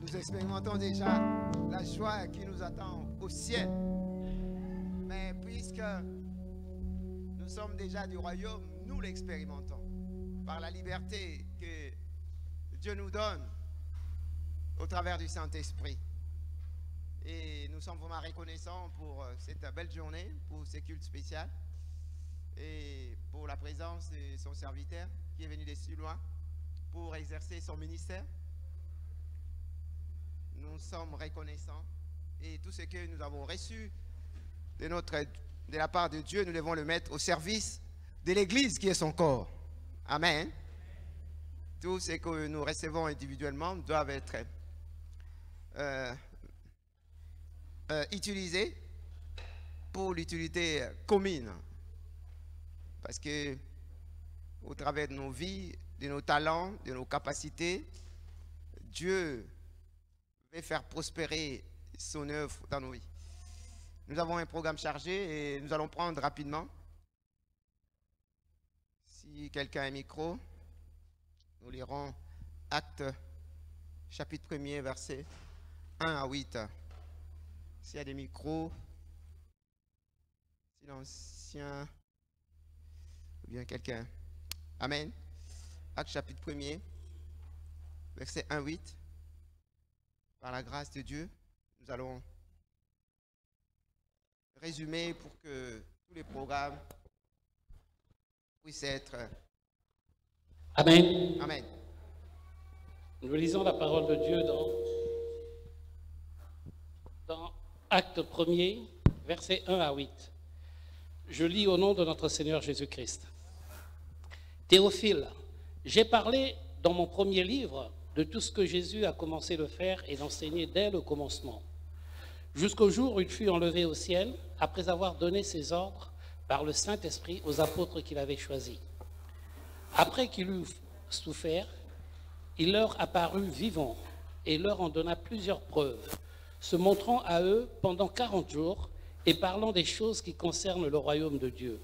Nous expérimentons déjà la joie qui nous attend au ciel. Mais puisque nous sommes déjà du royaume, nous l'expérimentons par la liberté que Dieu nous donne au travers du Saint-Esprit. Et nous sommes vraiment reconnaissants pour cette belle journée, pour ce culte spécial et pour la présence de son serviteur qui est venu de si loin pour exercer son ministère. Nous sommes reconnaissants et tout ce que nous avons reçu de la part de Dieu, nous devons le mettre au service de l'Église qui est son corps. Amen. Tout ce que nous recevons individuellement doivent être utilisés pour l'utilité commune. Parce que au travers de nos vies, de nos talents, de nos capacités, Dieu veut faire prospérer son œuvre dans nos vies. Nous avons un programme chargé et nous allons prendre rapidement. Si quelqu'un a un micro, nous lirons Actes, chapitre 1er, versets 1 à 8. S'il y a des micros, si l'ancien ou bien quelqu'un. Amen. Actes, chapitre 1er, versets 1 à 8. Par la grâce de Dieu, nous allons résumer pour que tous les programmes puissent être. Amen. Amen. Nous lisons la parole de Dieu dans Acte 1er, versets 1 à 8. Je lis au nom de notre Seigneur Jésus-Christ. Théophile, j'ai parlé dans mon premier livre de tout ce que Jésus a commencé de faire et d'enseigner dès le commencement, jusqu'au jour où il fut enlevé au ciel, après avoir donné ses ordres par le Saint-Esprit aux apôtres qu'il avait choisis. Après qu'il eut souffert, il leur apparut vivant et leur en donna plusieurs preuves, se montrant à eux pendant 40 jours et parlant des choses qui concernent le royaume de Dieu.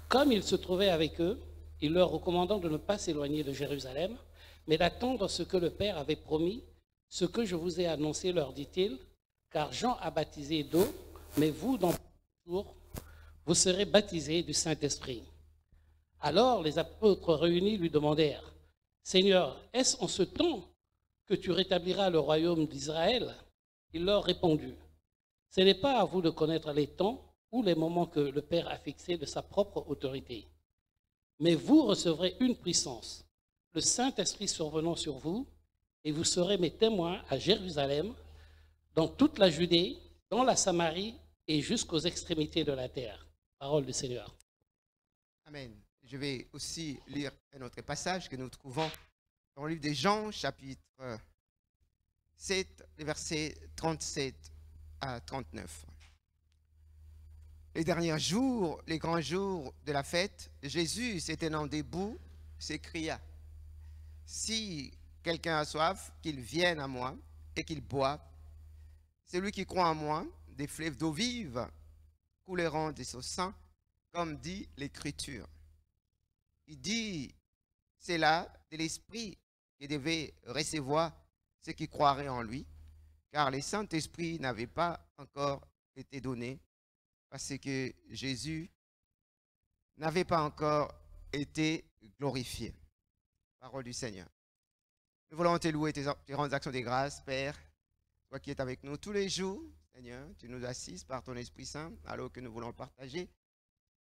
Comme il se trouvait avec eux, il leur recommandant de ne pas s'éloigner de Jérusalem, mais d'attendre ce que le Père avait promis, ce que je vous ai annoncé, leur dit-il, car Jean a baptisé d'eau, mais vous, dans 3 jours, vous serez baptisés du Saint-Esprit. Alors les apôtres réunis lui demandèrent, Seigneur, est-ce en ce temps que tu rétabliras le royaume d'Israël? Il leur répondit, ce n'est pas à vous de connaître les temps ou les moments que le Père a fixés de sa propre autorité. Mais vous recevrez une puissance, le Saint-Esprit survenant sur vous, et vous serez mes témoins à Jérusalem, dans toute la Judée, dans la Samarie et jusqu'aux extrémités de la terre. Parole du Seigneur. Amen. Je vais aussi lire un autre passage que nous trouvons dans le livre de Jean, chapitre 7, les versets 37 à 39. Les derniers jours, les grands jours de la fête, Jésus, s'étendant debout, s'écria, « Si quelqu'un a soif, qu'il vienne à moi et qu'il boive. Celui qui croit en moi, des fleuves d'eau vive couleront de son sang, comme dit l'Écriture. » Il dit, c'est là de l'Esprit qui devait recevoir ceux qui croiraient en lui, car le Saint-Esprit n'avait pas encore été donné, parce que Jésus n'avait pas encore été glorifié. Parole du Seigneur. Nous voulons te louer tes grandes actions de grâce, Père, toi qui es avec nous tous les jours, Seigneur, tu nous assistes par ton Esprit Saint, alors que nous voulons partager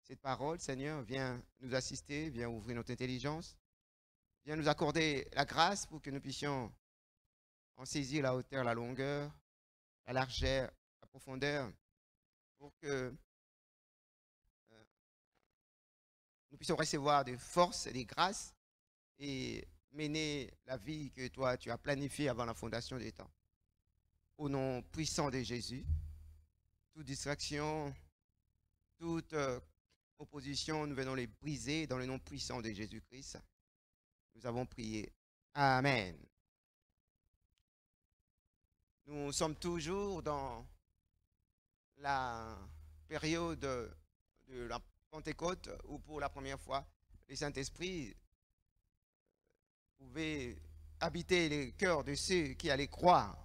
cette parole, Seigneur. Viens nous assister, viens ouvrir notre intelligence, viens nous accorder la grâce pour que nous puissions en saisir la hauteur, la longueur, la largeur, la profondeur, pour que nous puissions recevoir des forces et des grâces et mener la vie que toi, tu as planifiée avant la fondation des temps. Au nom puissant de Jésus, toute distraction, toute opposition, nous venons les briser dans le nom puissant de Jésus-Christ. Nous avons prié. Amen. Nous sommes toujours dans la période de la Pentecôte où pour la première fois, le Saint-Esprit pouvait habiter les cœurs de ceux qui allaient croire.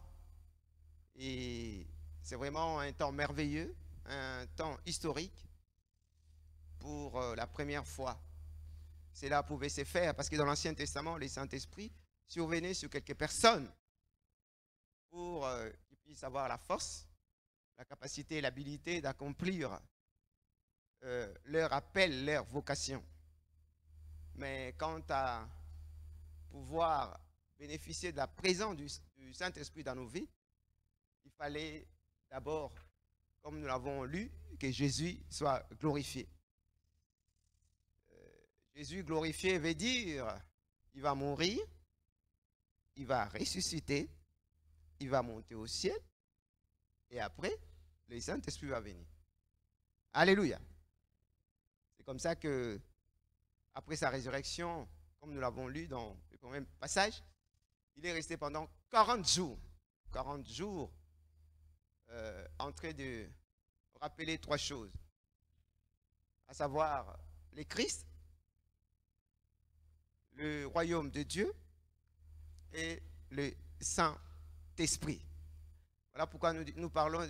Et c'est vraiment un temps merveilleux, un temps historique pour la première fois. Cela pouvait se faire parce que dans l'Ancien Testament, le Saint-Esprit survenait sur quelques personnes pour qu'ils puissent avoir la force, la capacité et l'habilité d'accomplir leur appel, leur vocation. Mais quant à pouvoir bénéficier de la présence du Saint-Esprit dans nos vies, il fallait d'abord, comme nous l'avons lu, que Jésus soit glorifié. Jésus glorifié veut dire, il va mourir, il va ressusciter, il va monter au ciel, et après, le Saint-Esprit va venir. Alléluia. C'est comme ça que, après sa résurrection, comme nous l'avons lu dans le premier passage, il est resté pendant 40 jours. 40 jours en train de rappeler trois choses. À savoir, le Christ, le royaume de Dieu et le Saint-Esprit. Voilà pourquoi nous parlons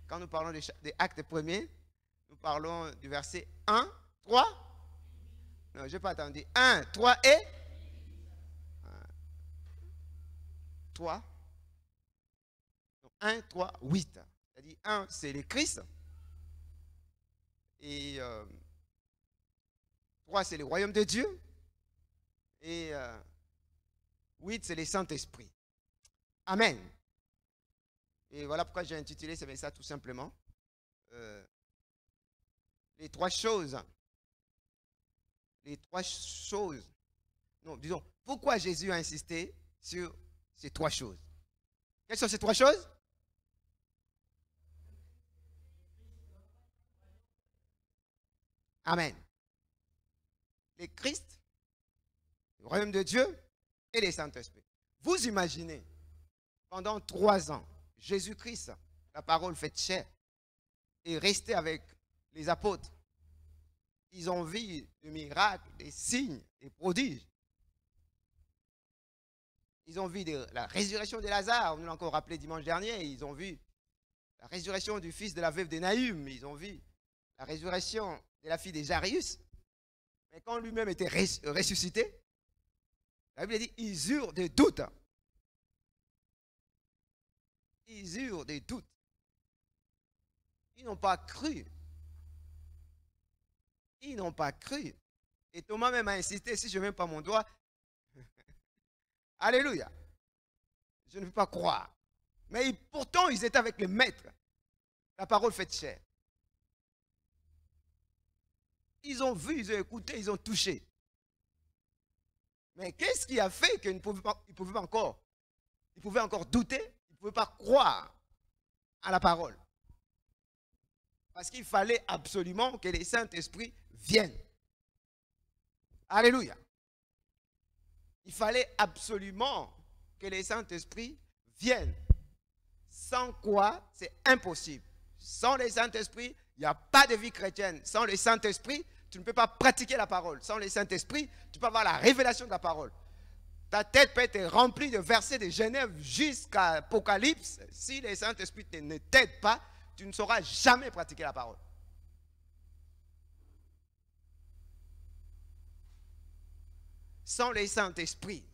quand nous parlons des actes premiers, nous parlons du verset 1, 3. Non, je n'ai pas attendu. 1, 3 et 3. 1, 3, 8. C'est-à-dire 1, c'est le Christ. Et 3, c'est le royaume de Dieu. Et 8, c'est le Saint-Esprit. Amen. Et voilà pourquoi j'ai intitulé ce message tout simplement. Les trois choses. Les trois choses. Non, disons, pourquoi Jésus a insisté sur ces trois choses? Quelles sont ces trois choses? Amen. Le Christ, le royaume de Dieu et le Saint-Esprit. Vous imaginez, pendant 3 ans, Jésus-Christ, la parole faite chair, est resté avec les apôtres. Ils ont vu des miracles, des signes, des prodiges. Ils ont vu la résurrection de Lazare, on nous l'a encore rappelé dimanche dernier. Ils ont vu la résurrection du fils de la veuve de Naïm. Ils ont vu la résurrection de la fille de Jairus. Mais quand lui-même était ressuscité, la Bible dit, ils eurent des doutes. Ils eurent des doutes. Ils n'ont pas cru. Ils n'ont pas cru. Et Thomas même a insisté, si je ne mets pas mon doigt, alléluia, je ne peux pas croire. Mais pourtant, ils étaient avec le maître. La parole faite chair. Ils ont vu, ils ont écouté, ils ont touché. Mais qu'est-ce qui a fait qu'ils ne pouvaient pas, ils pouvaient encore douter, ils ne pouvaient pas croire à la parole? Parce qu'il fallait absolument que le Saint-Esprit vienne. Alléluia. Il fallait absolument que le Saint-Esprit vienne. Sans quoi, c'est impossible. Sans le Saint-Esprit, il n'y a pas de vie chrétienne. Sans le Saint-Esprit, tu ne peux pas pratiquer la parole. Sans le Saint-Esprit, tu peux avoir la révélation de la parole. Ta tête peut être remplie de versets de Genève jusqu'à Apocalypse. Si le Saint-Esprit ne t'aide pas, tu ne sauras jamais pratiquer la parole. Sans le Saint-Esprit.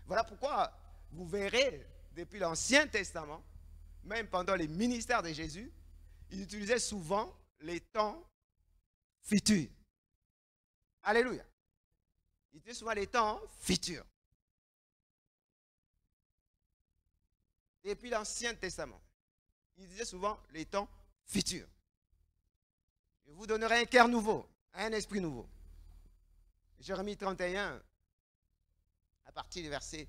Voilà pourquoi vous verrez depuis l'Ancien Testament, même pendant les ministères de Jésus, ils utilisaient souvent les temps futurs. Alléluia. Ils utilisaient souvent les temps futurs. Depuis l'Ancien Testament, ils disaient souvent les temps futurs. Je vous donnerai un cœur nouveau, un esprit nouveau. Jérémie 31, à partir du verset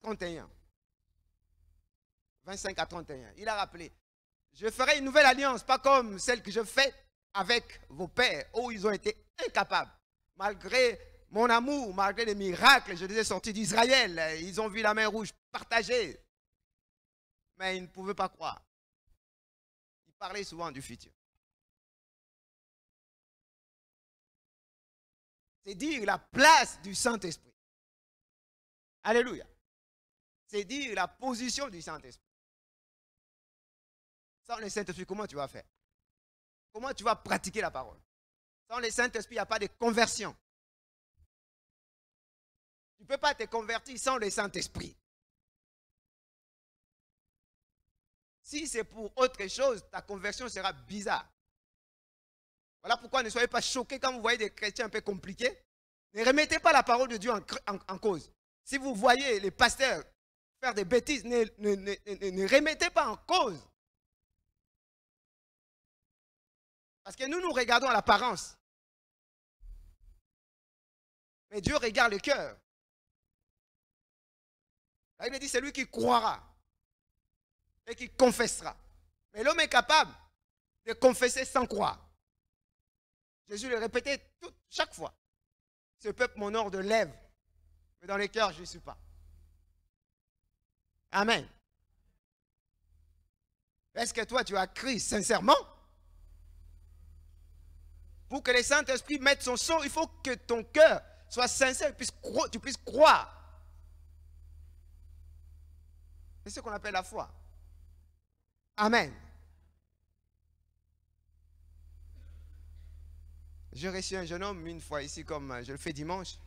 31, 25 à 31, il a rappelé, je ferai une nouvelle alliance, pas comme celle que je fais avec vos pères, où ils ont été incapables. Malgré mon amour, malgré les miracles, je les ai sortis d'Israël, ils ont vu la mer rouge partagée, mais ils ne pouvaient pas croire. Ils parlaient souvent du futur. C'est dire la place du Saint-Esprit. Alléluia. C'est dire la position du Saint-Esprit. Sans le Saint-Esprit, comment tu vas faire? Comment tu vas pratiquer la parole? Sans le Saint-Esprit, il n'y a pas de conversion. Tu ne peux pas te convertir sans le Saint-Esprit. Si c'est pour autre chose, ta conversion sera bizarre. Voilà pourquoi ne soyez pas choqués quand vous voyez des chrétiens un peu compliqués. Ne remettez pas la parole de Dieu en cause. Si vous voyez les pasteurs faire des bêtises, ne remettez pas en cause. Parce que nous regardons à l'apparence. Mais Dieu regarde le cœur. La Bible dit, c'est lui qui croira et qui confessera. Mais l'homme est capable de confesser sans croire. Jésus le répétait chaque fois. Ce peuple m'honore de lèvres, mais dans les cœurs, je ne suis pas. Amen. Est-ce que toi, tu as crié sincèrement? Pour que le Saint-Esprit mette son son, il faut que ton cœur soit sincère, tu puisses croire. C'est ce qu'on appelle la foi. Amen. J'ai reçu un jeune homme une fois ici, comme je le fais dimanche.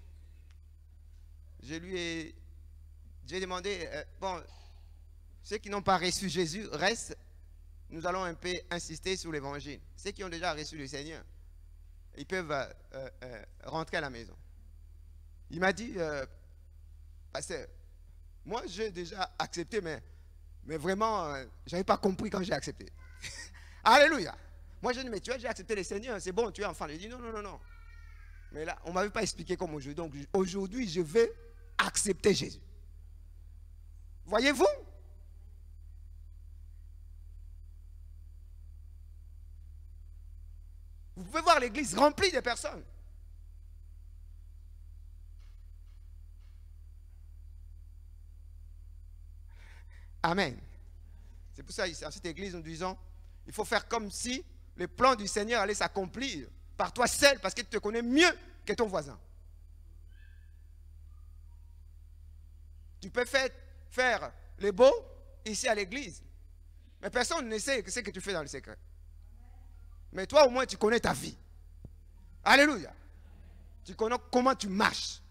J'ai demandé, bon, ceux qui n'ont pas reçu Jésus restent. Nous allons un peu insister sur l'évangile. Ceux qui ont déjà reçu le Seigneur, ils peuvent rentrer à la maison. Il m'a dit, pasteur, moi j'ai déjà accepté, mais vraiment, je n'avais pas compris quand j'ai accepté. Alléluia. Moi je dis, mais tu as déjà accepté le Seigneur, c'est bon, tu es enfant. Il dit, non, non, non, non. Mais là, on ne m'avait pas expliqué comme aujourd'hui. Donc aujourd'hui, je vais accepter Jésus. Voyez-vous? Vous pouvez voir l'église remplie de personnes. Amen. C'est pour ça, à cette église, nous disons, il faut faire comme si le plan du Seigneur allait s'accomplir par toi seul, parce que tu te connais mieux que ton voisin. Tu peux faire les beaux ici à l'église, mais personne ne sait ce que tu fais dans le secret. Mais toi, au moins, tu connais ta vie. Alléluia. Tu connais comment tu marches.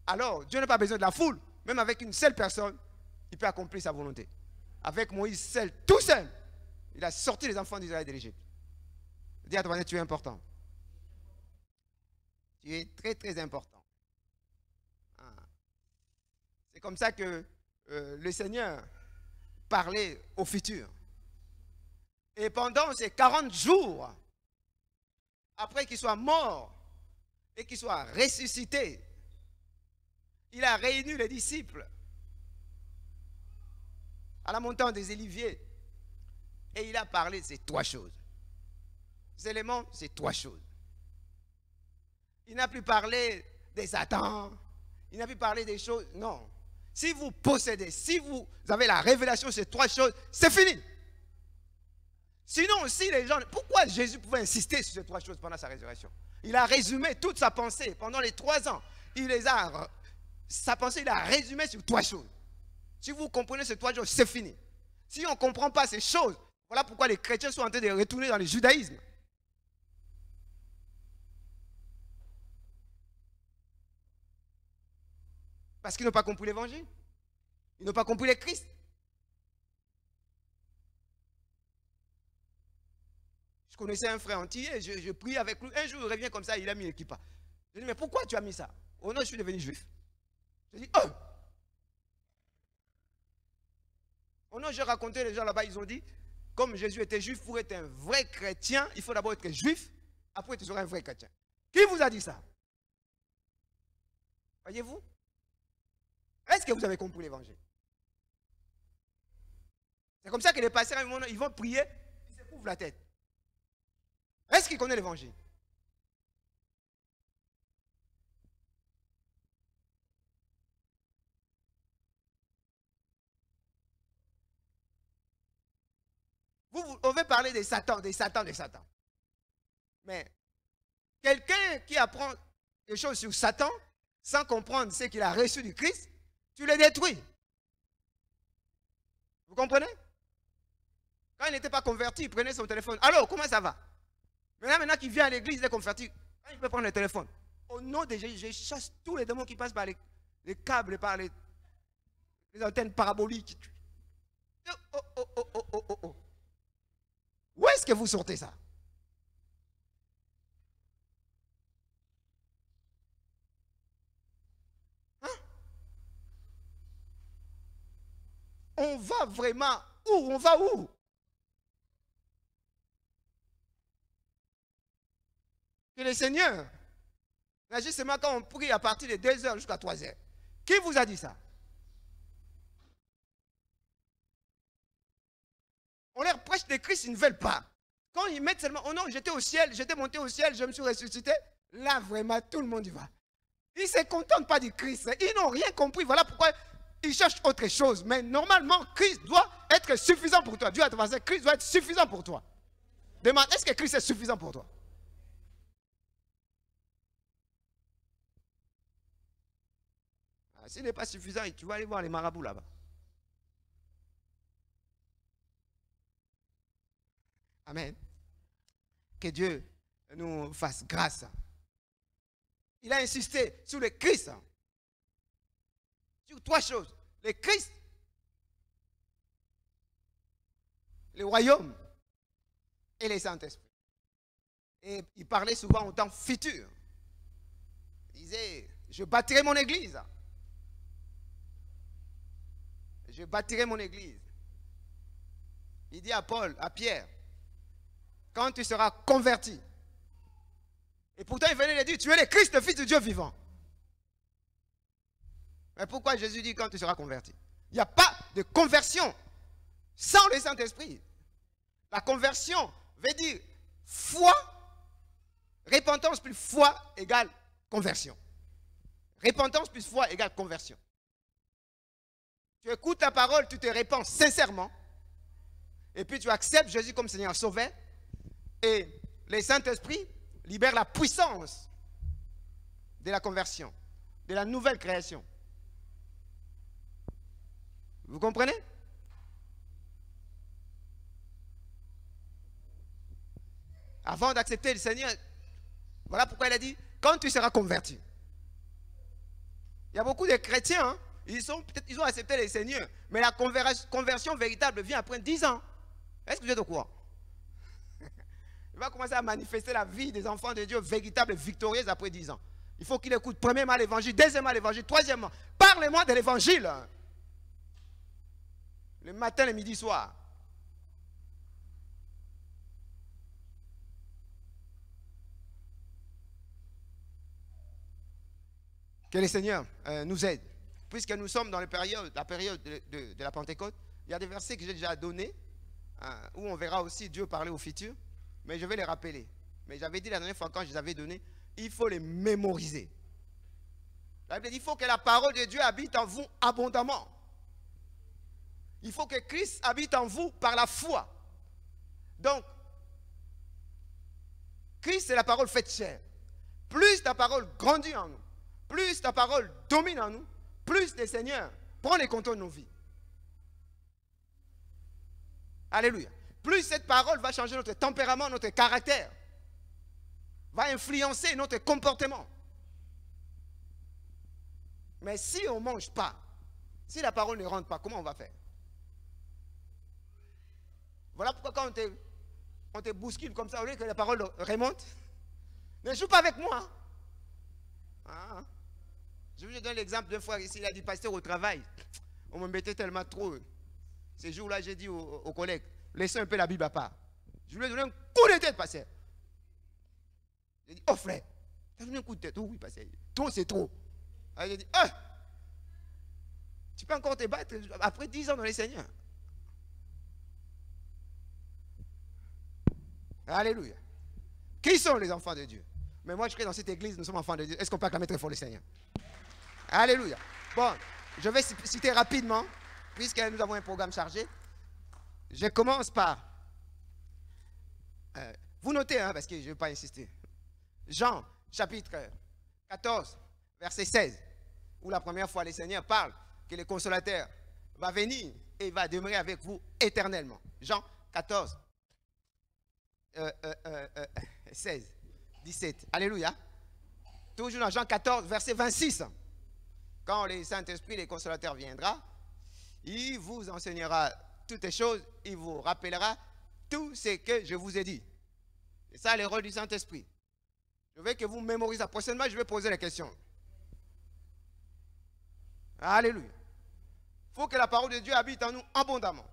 Alors, Dieu n'a pas besoin de la foule. Même avec une seule personne, il peut accomplir sa volonté. Avec Moïse seul, tout seul, il a sorti les enfants d'Israël de l'Égypte. Dis à ton voisin, tu es important. Tu es très, très important. C'est comme ça que le Seigneur parlait au futur. Et pendant ces 40 jours, après qu'il soit mort et qu'il soit ressuscité, il a réuni les disciples à la montagne des Oliviers et il a parlé de ces trois choses. Ces éléments, c'est trois choses. Il n'a plus parlé des Satan, il n'a plus parlé des choses, non. Si vous possédez, si vous avez la révélation de ces trois choses, c'est fini. Sinon, si les gens... Pourquoi Jésus pouvait insister sur ces trois choses pendant sa résurrection? Il a résumé toute sa pensée pendant les 3 ans. Sa pensée, il a résumé sur trois choses. Si vous comprenez ces trois choses, c'est fini. Si on ne comprend pas ces choses, voilà pourquoi les chrétiens sont en train de retourner dans le judaïsme. Parce qu'ils n'ont pas compris l'évangile. Ils n'ont pas compris le Christ. Je connaissais un frère entier, je prie avec lui. Un jour, il revient comme ça, il a mis l'équipa. Je dis, mais pourquoi tu as mis ça? Oh non, je suis devenu juif. Je dis, oh! Oh non, j'ai raconté, les gens là-bas, ils ont dit, comme Jésus était juif, pour être un vrai chrétien, il faut d'abord être juif, après tu seras un vrai chrétien. Qui vous a dit ça? Voyez-vous? Est-ce que vous avez compris l'évangile? C'est comme ça que les pasteurs, ils vont prier, ils se couvrent la tête. Est-ce qu'ils connaissent l'évangile? Vous pouvez parler de Satan, de Satan, de Satan. Mais quelqu'un qui apprend des choses sur Satan sans comprendre ce qu'il a reçu du Christ, tu le détruis. Vous comprenez? Quand il n'était pas converti, il prenait son téléphone. Alors, comment ça va? Maintenant qu'il vient à l'église, il est converti. Quand il peut prendre le téléphone. Au nom de Jésus, je chasse tous les démons qui passent par les câbles, par les antennes paraboliques. Oh. Où est-ce que vous sortez ça? Hein? On va vraiment où? On va où? Que le Seigneur, là justement quand on prie à partir de 2 heures jusqu'à 3 heures, qui vous a dit ça? On leur prêche de Christ, ils ne veulent pas. Quand ils mettent seulement, oh non, j'étais au ciel, j'étais monté au ciel, je me suis ressuscité, là vraiment tout le monde y va. Ils ne se contentent pas du Christ, ils n'ont rien compris, voilà pourquoi ils cherchent autre chose. Mais normalement, Christ doit être suffisant pour toi. Dieu a dit, Christ doit être suffisant pour toi. Demande, est-ce que Christ est suffisant pour toi? S'il n'est pas suffisant, tu vas aller voir les marabouts là-bas. Amen. Que Dieu nous fasse grâce. Il a insisté sur le Christ. Sur 3 choses. Le Christ, le royaume et les Saint-Esprit. Et il parlait souvent au temps futur. Il disait, je bâtirai mon église. Je bâtirai mon église. Il dit à Paul, à Pierre, quand tu seras converti. Et pourtant, il venait de dire, tu es le Christ, le Fils de Dieu vivant. Mais pourquoi Jésus dit quand tu seras converti? Il n'y a pas de conversion sans le Saint-Esprit. La conversion veut dire foi, repentance plus foi égale conversion. Repentance plus foi égale conversion. Tu écoutes la parole, tu te répands sincèrement, et puis tu acceptes Jésus comme Seigneur Sauveur, et le Saint-Esprit libère la puissance de la conversion, de la nouvelle création. Vous comprenez? Avant d'accepter le Seigneur, voilà pourquoi il a dit, quand tu seras converti. Il y a beaucoup de chrétiens, hein, ils ont accepté le Seigneur, mais la conversion véritable vient après 10 ans. Est-ce que vous êtes au courant? Il va commencer à manifester la vie des enfants de Dieu véritable et victorieuse après 10 ans. Il faut qu'il écoute premièrement l'évangile, deuxièmement l'évangile, troisièmement, parlez-moi de l'évangile. Le matin, le midi, soir. Que le Seigneur nous aide. Puisque nous sommes dans la période de la Pentecôte, il y a des versets que j'ai déjà donnés, où on verra aussi Dieu parler au futur, mais je vais les rappeler. Mais j'avais dit la dernière fois quand je les avais donnés, il faut les mémoriser. La Bible dit, il faut que la parole de Dieu habite en vous abondamment. Il faut que Christ habite en vous par la foi. Donc, Christ c'est la parole faite chair. Plus ta parole grandit en nous, plus ta parole domine en nous, plus le Seigneur prend les contrôles de nos vies. Alléluia. Plus cette parole va changer notre tempérament, notre caractère, va influencer notre comportement. Mais si on ne mange pas, si la parole ne rentre pas, comment on va faire? Voilà pourquoi quand on te bouscule comme ça, au lieu que la parole remonte, ne joue pas avec moi. Ah. Je vous donne l'exemple d'une fois ici, il a dit, pasteur au travail, on m'embêtait tellement trop. Ces jours-là, j'ai dit aux collègues, laissez un peu la Bible à part. Je lui ai donné un coup de tête, pasteur. J'ai dit, oh frère, tu as donné un coup de tête? Oh oui, pasteur. Toi, c'est trop. Alors j'ai dit, ah, tu peux encore te battre après 10 ans dans les Seigneurs. Alléluia. Qui sont les enfants de Dieu? Mais moi, je crée dans cette église, nous sommes enfants de Dieu. Est-ce qu'on peut acclamer très fort le Seigneur? Alléluia. Bon, je vais citer rapidement, puisque nous avons un programme chargé. Je commence par... vous notez, hein, parce que je ne vais pas insister. Jean, chapitre 14, verset 16, où la première fois le Seigneur parle que le consolateur va venir et va demeurer avec vous éternellement. Jean 14, 16, 17. Alléluia. Toujours dans Jean 14, verset 26. Quand le Saint-Esprit, le consolateur viendra, il vous enseignera toutes les choses, il vous rappellera tout ce que je vous ai dit. C'est ça le rôle du Saint-Esprit. Je veux que vous mémorisez. Prochainement, je vais poser la question. Alléluia. Il faut que la parole de Dieu habite en nous abondamment.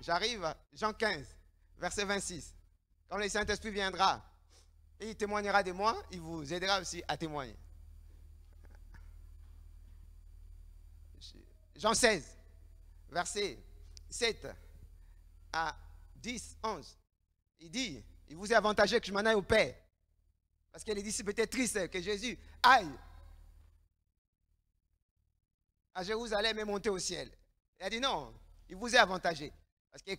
J'arrive à Jean 15, verset 26. Quand le Saint-Esprit viendra et il témoignera de moi, il vous aidera aussi à témoigner. Jean 16, verset 7 à 10, 11. Il dit, il vous est avantageux que je m'en aille au Père. Parce que les disciples étaient tristes que Jésus aille à Jérusalem et monter au ciel. Il a dit non, il vous est avantageux. Parce que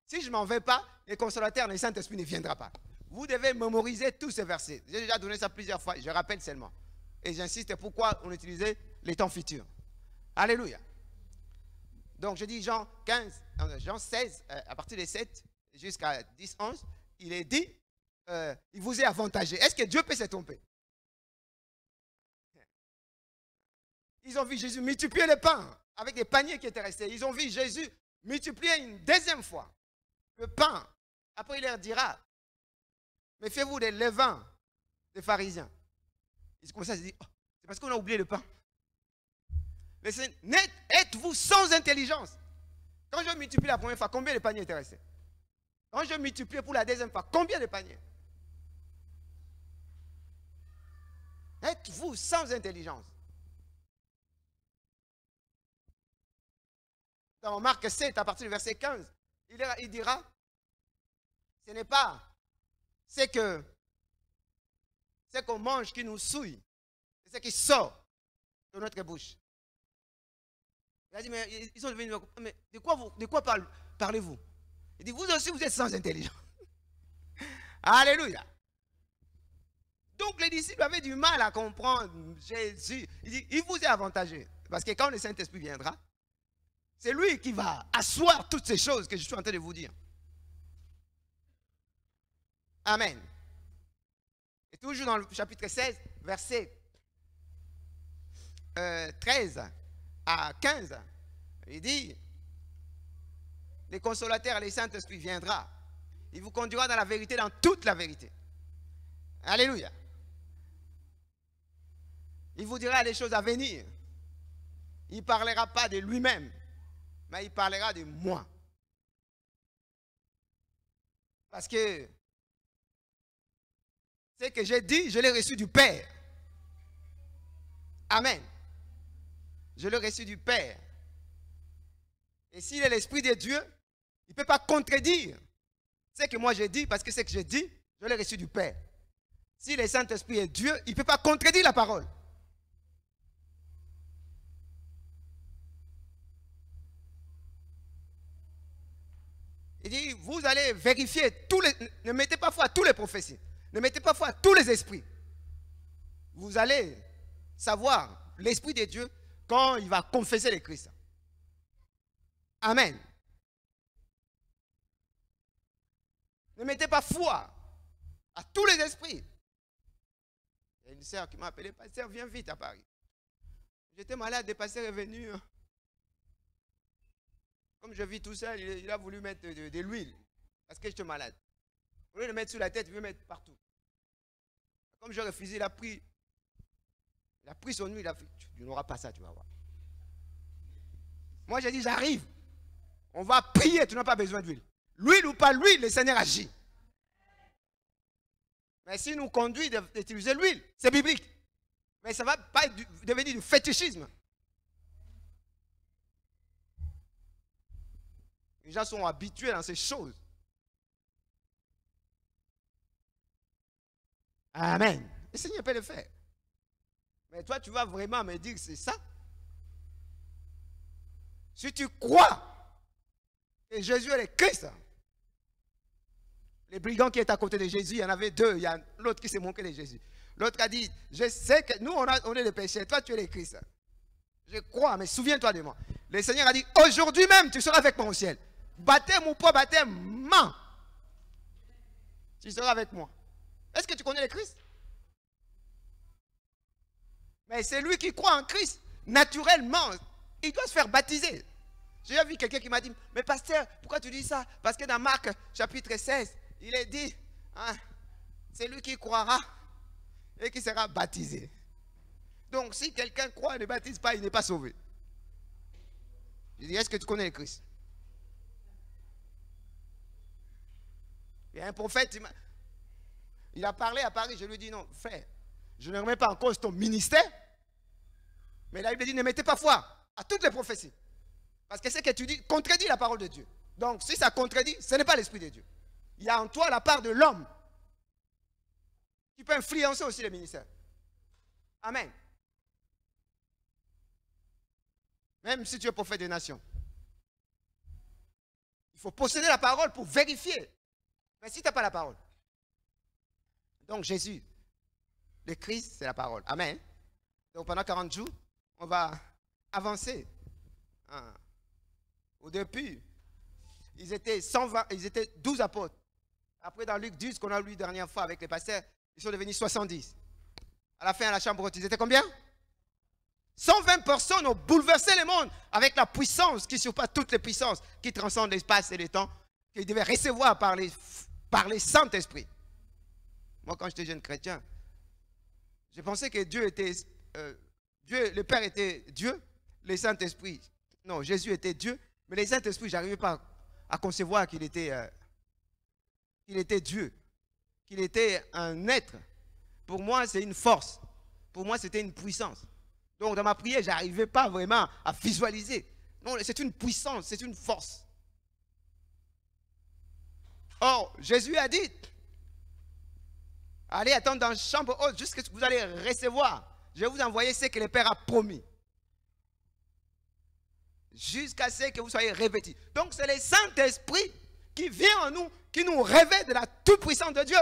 si je ne m'en vais pas, le consolateur, le Saint-Esprit ne viendra pas. Vous devez mémoriser tous ces versets. J'ai déjà donné ça plusieurs fois, je rappelle seulement. Et j'insiste pourquoi on utilisait les temps futurs. Alléluia. Donc je dis Jean 16, à partir de 7 jusqu'à 10, 11, il est dit, il vous est avantagé. Est-ce que Dieu peut se tromper? Ils ont vu Jésus multiplier les pains avec des paniers qui étaient restés. Ils ont vu Jésus multiplier une deuxième fois le pain. Après il leur dira, méfiez-vous des levains des pharisiens. Ils commencent à se dire, oh, c'est parce qu'on a oublié le pain. Êtes-vous sans intelligence? Quand je multiplie la première fois, combien de paniers étaient restés? Quand je multiplie pour la deuxième fois, combien de paniers? Êtes-vous sans intelligence? Dans Marc 7, à partir du verset 15, il dira, ce n'est pas ce qu'on mange qui nous souille, c'est ce qui sort de notre bouche. Il a dit, mais ils sont devenus, mais de quoi parlez-vous? Il dit, vous aussi, vous êtes sans intelligence. Alléluia. Donc, les disciples avaient du mal à comprendre Jésus. Il dit, il vous est avantageux. Parce que quand le Saint-Esprit viendra, c'est lui qui va asseoir toutes ces choses que je suis en train de vous dire. Amen. Et toujours dans le chapitre 16, verset 13 à 15, il dit, le consolateur, le Saint-Esprit viendra. Il vous conduira dans la vérité, dans toute la vérité. Alléluia. Il vous dira les choses à venir. Il ne parlera pas de lui-même, mais il parlera de moi. Parce que ce que j'ai dit, je l'ai reçu du Père. Amen. Je l'ai reçu du Père. Et s'il est l'Esprit de Dieu, il ne peut pas contredire ce que moi j'ai dit, parce que ce que j'ai dit, je l'ai reçu du Père. Si le Saint-Esprit est Dieu, il ne peut pas contredire la parole. Il dit, vous allez vérifier ne mettez pas foi à tous les prophéties. Ne mettez pas foi à tous les esprits. Vous allez savoir l'Esprit de Dieu quand il va confesser le Christ. Amen. Ne mettez pas foi à tous les esprits. Il y a une sœur qui m'a appelé, pasteur, viens vite à Paris. J'étais malade, le pasteur est venu. Comme je vis tout seul, il a voulu mettre de l'huile. Parce que j'étais malade. Au lieu de mettre sur la tête, il veut mettre partout. Comme je refusais, il a pris son huile, il a fait, tu n'auras pas ça, tu vas voir. Moi, j'ai dit, j'arrive. On va prier, tu n'as pas besoin d'huile. L'huile ou pas l'huile, le Seigneur agit. Mais s'il nous conduit d'utiliser l'huile, c'est biblique. Mais ça ne va pas devenir du fétichisme. Les gens sont habitués dans ces choses. Amen. Le Seigneur peut le faire. Mais toi, tu vas vraiment me dire que c'est ça? Si tu crois que Jésus est le Christ, les brigands qui étaient à côté de Jésus, il y en avait deux. Il y a l'autre qui s'est moqué de Jésus. L'autre a dit, je sais que nous, on est les pécheurs. Toi, tu es le Christ. Je crois, mais souviens-toi de moi. Le Seigneur a dit, aujourd'hui même, tu seras avec moi au ciel. Baptême ou pas baptême, man. Tu seras avec moi. Est-ce que tu connais le Christ? Mais c'est lui qui croit en Christ. Naturellement, il doit se faire baptiser. J'ai vu quelqu'un qui m'a dit, mais pasteur, pourquoi tu dis ça? Parce que dans Marc chapitre 16, il est dit, hein, c'est lui qui croira et qui sera baptisé. Donc si quelqu'un croit et ne baptise pas, il n'est pas sauvé. Je dis, est-ce que tu connais le Christ? Il y a un prophète, il a parlé à Paris, je lui ai dit, non, frère, je ne remets pas en cause ton ministère, mais la Bible dit, ne mettez pas foi à toutes les prophéties. Parce que ce que tu dis contredit la parole de Dieu. Donc si ça contredit, ce n'est pas l'Esprit de Dieu. Il y a en toi la part de l'homme qui peut influencer aussi le ministère. Amen. Même si tu es prophète des nations. Il faut posséder la parole pour vérifier. Mais si tu n'as pas la parole. Donc Jésus, le Christ, c'est la parole. Amen. Donc pendant 40 jours, on va avancer. Au début, ils étaient 120, ils étaient 12 apôtres. Après, dans Luc 10, qu'on a lu la dernière fois avec les pasteurs, ils sont devenus 70. À la fin, à la chambre haute, ils étaient combien? 120 personnes ont bouleversé le monde avec la puissance qui surpasse toutes les puissances, qui transcendent l'espace et le temps, qu'ils devaient recevoir par les Saint-Esprit. Moi, quand j'étais jeune chrétien, je pensais que Dieu était... Dieu, le Père était Dieu, le Saint-Esprit... Non, Jésus était Dieu, mais le Saint-Esprit, je n'arrivais pas à concevoir qu'il était Dieu, qu'il était un être. Pour moi, c'est une force. Pour moi, c'était une puissance. Donc, dans ma prière, je n'arrivais pas vraiment à visualiser. Non, c'est une puissance, c'est une force. Or, Jésus a dit, allez attendre dans la chambre haute jusqu'à ce que vous allez recevoir. Je vais vous envoyer ce que le Père a promis. Jusqu'à ce que vous soyez revêtis. Donc c'est le Saint-Esprit qui vient en nous, qui nous révèle de la toute-puissance de Dieu.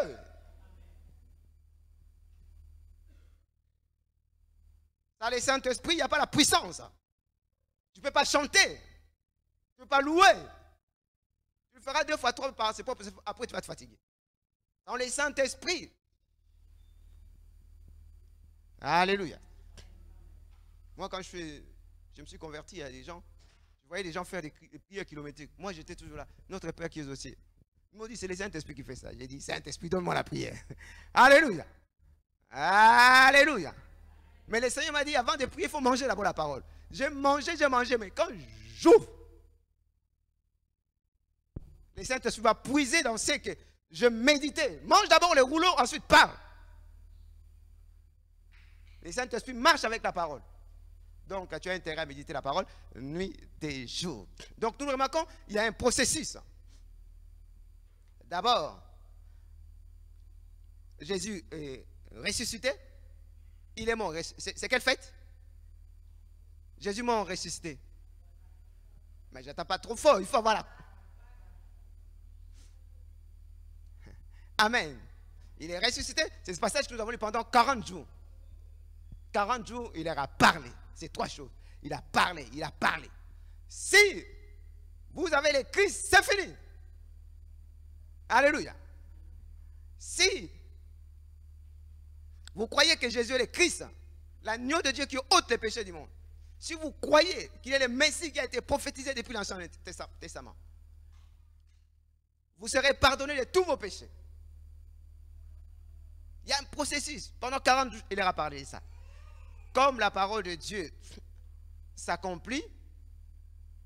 Dans le Saint-Esprit, il n'y a pas la puissance. Tu ne peux pas chanter. Tu ne peux pas louer. Tu le feras 2 fois 3 par après tu vas te fatiguer. Dans le Saint-Esprit. Alléluia. Moi quand je me suis converti à des gens, je voyais des gens faire des prières kilométriques. Moi, j'étais toujours là. Notre Père qui est au ciel. Ils m'ont dit, c'est le Saint-Esprit qui fait ça. J'ai dit, Saint-Esprit, donne-moi la prière. Alléluia. Alléluia. Mais le Seigneur m'a dit, avant de prier, il faut manger d'abord la parole. J'ai mangé, mais quand j'ouvre, le Saint-Esprit va puiser dans ce que je méditais. Mange d'abord le rouleau, ensuite parle. Le Saint-Esprit marche avec la parole. Donc, tu as intérêt à méditer la parole nuit et jour. Donc, nous remarquons, il y a un processus. D'abord, Jésus est ressuscité. Il est mort. C'est quelle fête? Jésus mort ressuscité. Mais je n'attends pas trop fort. Il faut avoir la... Amen. Il est ressuscité. C'est ce passage que nous avons lu pendant 40 jours. 40 jours, il leur a parlé. C'est 3 choses. Il a parlé, il a parlé. Si vous avez le Christ, c'est fini. Alléluia. Si vous croyez que Jésus est le Christ, l'agneau de Dieu qui ôte les péchés du monde, si vous croyez qu'il est le Messie qui a été prophétisé depuis l'Ancien Testament, vous serez pardonné de tous vos péchés. Il y a un processus. Pendant 40 jours, il leur a parlé de ça. Comme la parole de Dieu s'accomplit,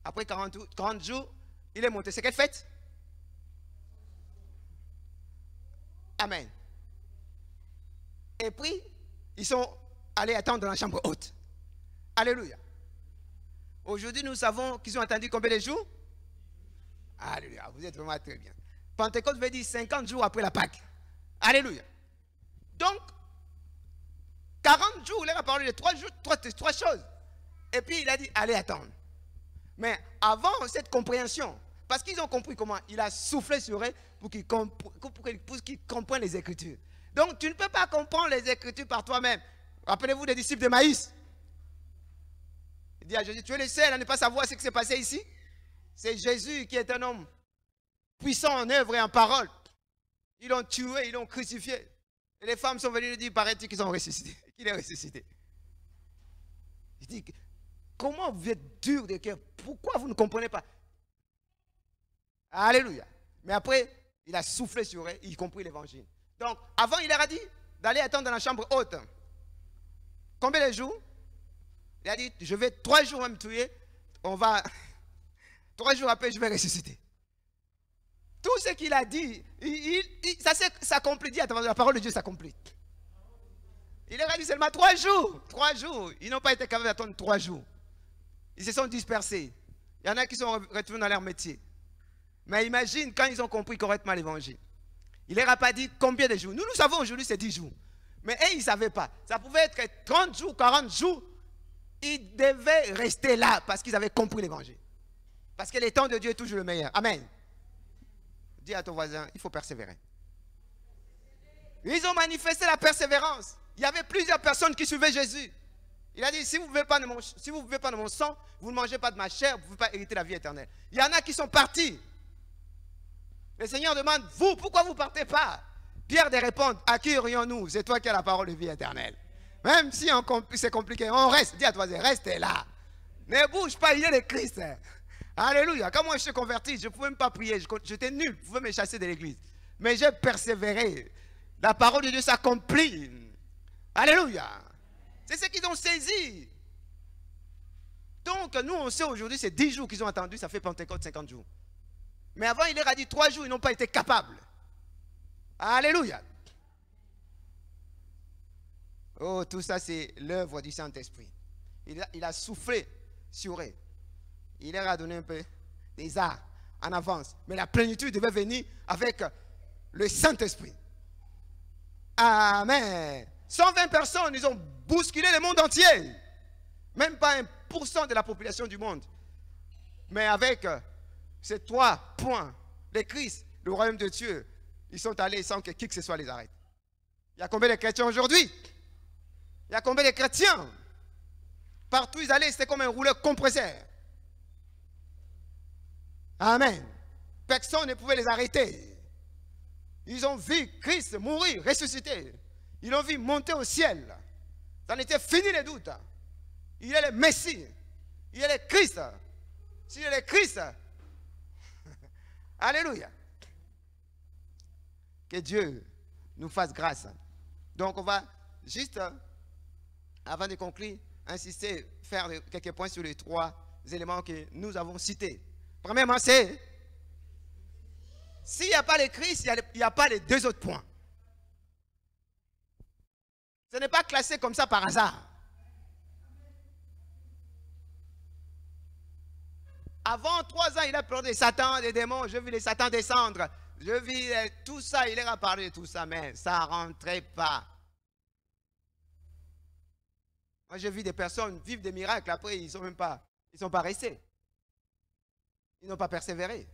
après 40 jours, il est monté. C'est quelle fête? Amen. Et puis, ils sont allés attendre dans la chambre haute. Alléluia. Aujourd'hui, nous savons qu'ils ont attendu combien de jours? Alléluia. Vous êtes vraiment très bien. Pentecôte veut dire 50 jours après la Pâque. Alléluia. Donc, 40 jours, il a parlé de 3 choses. Et puis, il a dit, allez attendre. Mais avant cette compréhension, parce qu'ils ont compris comment il a soufflé sur eux pour qu'ils comprennent les Écritures. Donc, tu ne peux pas comprendre les Écritures par toi-même. Rappelez-vous des disciples de Maïs. Il dit à Jésus, tu es le seul à ne pas savoir ce qui s'est passé ici. C'est Jésus qui est un homme puissant en œuvre et en parole. Ils l'ont tué, ils l'ont crucifié. Et les femmes sont venues lui dire, paraît-il qu'ils ont ressuscité, qu'il est ressuscité. Il dit, comment vous êtes dur de cœur? Pourquoi vous ne comprenez pas? Alléluia. Mais après, il a soufflé sur eux, y compris l'évangile. Donc, avant, il leur a dit d'aller attendre dans la chambre haute. Combien de jours? Il a dit, je vais 3 jours me tuer, 3 jours après, je vais ressusciter. Tout ce qu'il a dit, ça s'accomplit. Dit, attends, la parole de Dieu s'accomplit. Il leur a dit seulement 3 jours. 3 jours. Ils n'ont pas été capables d'attendre 3 jours. Ils se sont dispersés. Il y en a qui sont retournés dans leur métier. Mais imagine quand ils ont compris correctement l'évangile. Il ne leur a pas dit combien de jours. Nous savons aujourd'hui c'est 10 jours. Mais eux, ils ne savaient pas. Ça pouvait être 30 jours, 40 jours. Ils devaient rester là parce qu'ils avaient compris l'évangile. Parce que le temps de Dieu est toujours le meilleur. Amen. Dis à ton voisin, il faut persévérer. Ils ont manifesté la persévérance. Il y avait plusieurs personnes qui suivaient Jésus. Il a dit, si vous ne buvez pas de mon sang, vous ne mangez pas de ma chair, vous ne pouvez pas hériter la vie éternelle. Il y en a qui sont partis. Le Seigneur demande, vous, pourquoi vous ne partez pas? Pierre de répondre, à qui irions-nous? C'est toi qui as la parole de vie éternelle. Même si c'est compliqué, on reste. Dis à toi, restez là. Ne bouge pas, il est le Christ. Alléluia. Quand moi je suis converti, je ne pouvais même pas prier. J'étais nul, je pouvais me chasser de l'église. Mais j'ai persévéré. La parole de Dieu s'accomplit. Alléluia. C'est ce qu'ils ont saisi. Donc, nous, on sait aujourd'hui, c'est 10 jours qu'ils ont attendu, ça fait Pentecôte 50 jours. Mais avant, il leur a dit 3 jours, ils n'ont pas été capables. Alléluia. Oh, tout ça, c'est l'œuvre du Saint-Esprit. Il a soufflé sur eux. Il leur a donné un peu des arts en avance. Mais la plénitude devait venir avec le Saint-Esprit. Amen. 120 personnes, ils ont bousculé le monde entier. Même pas 1% de la population du monde. Mais avec ces 3 points, le Christ, le royaume de Dieu, ils sont allés sans que qui que ce soit les arrête. Il y a combien de chrétiens aujourd'hui? Il y a combien de chrétiens? Partout ils allaient, c'était comme un rouleur compresseur. Amen. Personne ne pouvait les arrêter. Ils ont vu Christ mourir, ressusciter. Ils l'ont vu monter au ciel. Ça en était fini les doutes. Il est le Messie. Il est le Christ. S'il est le Christ, alléluia. Que Dieu nous fasse grâce. Donc on va juste, avant de conclure, insister, faire quelques points sur les 3 éléments que nous avons cités. Premièrement, c'est, s'il n'y a pas le Christ, il n'y a pas les 2 autres points. Ce n'est pas classé comme ça par hasard. Avant 3 ans, il a parlé des Satan, des démons. Je vis les Satans descendre. Je vis tout ça. Il leur a parlé de tout ça, mais ça ne rentrait pas. Moi, j'ai vu des personnes vivre des miracles. Après, ils ne sont pas restés. Ils n'ont pas persévéré.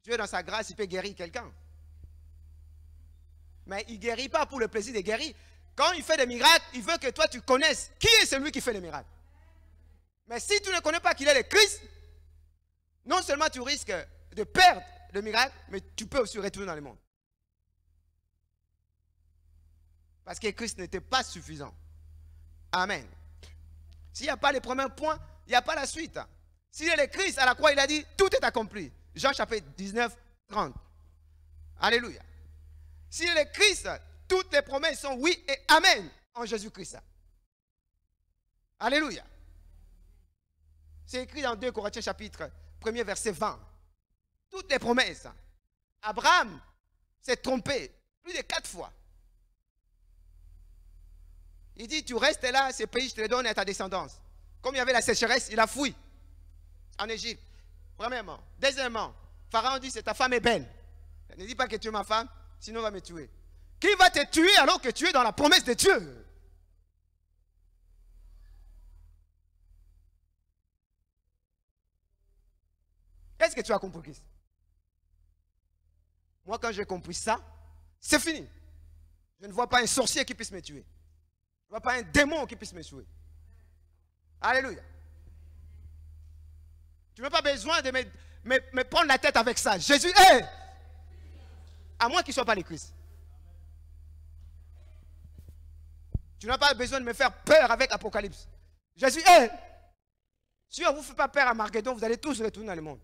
Dieu, dans sa grâce, il peut guérir quelqu'un. Mais il ne guérit pas pour le plaisir de guérir. Quand il fait des miracles, il veut que toi, tu connaisses qui est celui qui fait les miracles. Mais si tu ne connais pas qu'il est le Christ, non seulement tu risques de perdre le miracle, mais tu peux aussi retourner dans le monde. Parce que Christ n'était pas suffisant. Amen. S'il n'y a pas les premiers points, il n'y a pas la suite. S'il est le Christ, à la croix, il a dit, tout est accompli. Jean chapitre 19, 30. Alléluia. S'il est le Christ, toutes les promesses sont oui et amen en Jésus-Christ. Alléluia. C'est écrit dans 2 Corinthiens chapitre 1er verset 20. Toutes les promesses. Abraham s'est trompé plus de 4 fois. Il dit, tu restes là, ces pays, je te les donne à ta descendance. Comme il y avait la sécheresse, il a fui en Égypte. Premièrement. Deuxièmement, Pharaon dit, c'est ta femme est belle. Ne dis pas que tu es ma femme, sinon on va me tuer. Qui va te tuer alors que tu es dans la promesse de Dieu? Est-ce que tu as compris Christ? Moi, quand j'ai compris ça, c'est fini. Je ne vois pas un sorcier qui puisse me tuer. Je ne vois pas un démon qui puisse me tuer. Alléluia. Tu n'as pas besoin de me prendre la tête avec ça. Jésus est. À moins qu'il ne soit pas le Christ. Tu n'as pas besoin de me faire peur avec l'Apocalypse. Jésus est. Si on ne vous fait pas peur à Marguedon, vous allez tous retourner dans le monde.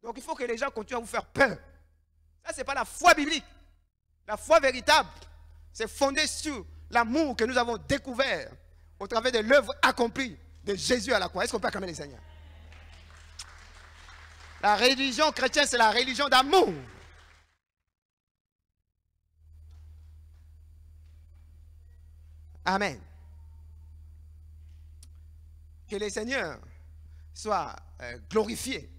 Donc il faut que les gens continuent à vous faire peur. Ça, ce n'est pas la foi biblique. La foi véritable, c'est fondé sur l'amour que nous avons découvert au travers de l'œuvre accomplie de Jésus à la croix. Est-ce qu'on peut acclamer les Seigneurs? La religion chrétienne, c'est la religion d'amour. Amen. Que le Seigneur soit glorifié.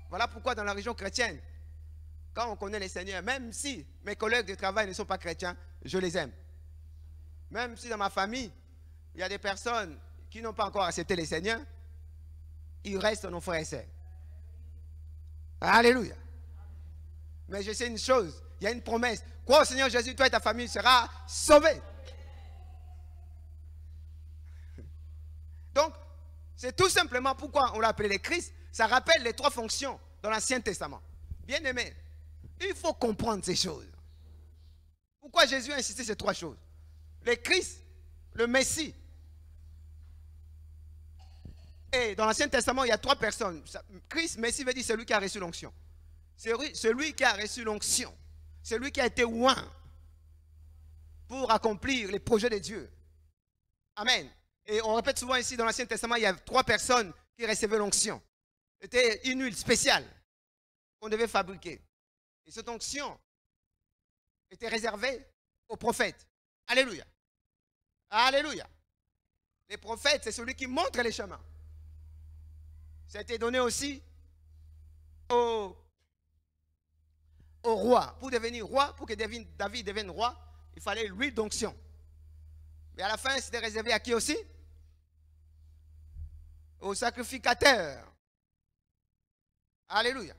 Voilà pourquoi dans la religion chrétienne, quand on connaît le Seigneur, même si mes collègues de travail ne sont pas chrétiens, je les aime. Même si dans ma famille, il y a des personnes qui n'ont pas encore accepté le Seigneur, ils restent nos frères et sœurs. Alléluia. Mais je sais une chose, il y a une promesse. Crois au Seigneur Jésus, toi et ta famille sera sauvée. Donc, c'est tout simplement pourquoi on l'a appelé le Christ. Ça rappelle les trois fonctions dans l'Ancien Testament. Bien aimé, il faut comprendre ces choses. Pourquoi Jésus a insisté sur ces trois choses? Le Christ, le Messie. Et dans l'Ancien Testament, il y a trois personnes. Christ, Messie veut dire celui qui a reçu l'onction. Celui qui a reçu l'onction. Celui qui a été oint pour accomplir les projets de Dieu. Amen. Et on répète souvent ici, dans l'Ancien Testament, il y a trois personnes qui recevaient l'onction. C'était une huile spéciale qu'on devait fabriquer. Et cette onction était réservée aux prophètes. Alléluia. Alléluia. Les prophètes, c'est celui qui montre les chemins. Ça a été donné aussi au roi. Pour devenir roi, pour que David devienne roi, il fallait l'huile d'onction. Mais à la fin, c'était réservé à qui aussi? Au sacrificateur. Alléluia.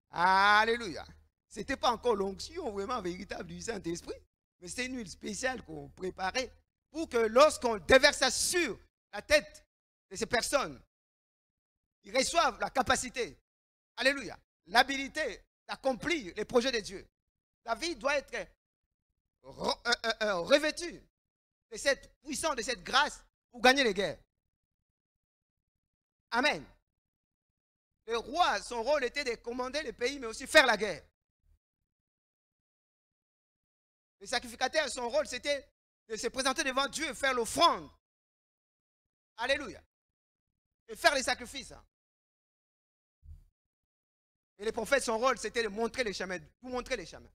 Alléluia. Ce n'était pas encore l'onction vraiment véritable du Saint-Esprit, mais c'était une huile spéciale qu'on préparait pour que lorsqu'on déverse ça sur la tête de ces personnes, ils reçoivent la capacité, alléluia, l'habilité d'accomplir les projets de Dieu. David doit être revêtu de cette puissance, de cette grâce pour gagner les guerres. Amen. Le roi, son rôle était de commander le pays, mais aussi faire la guerre. Le sacrificateur, son rôle, c'était de se présenter devant Dieu, faire l'offrande. Alléluia. Et faire les sacrifices. Et les prophètes, son rôle, c'était de montrer les chemins, vous montrer les chemins.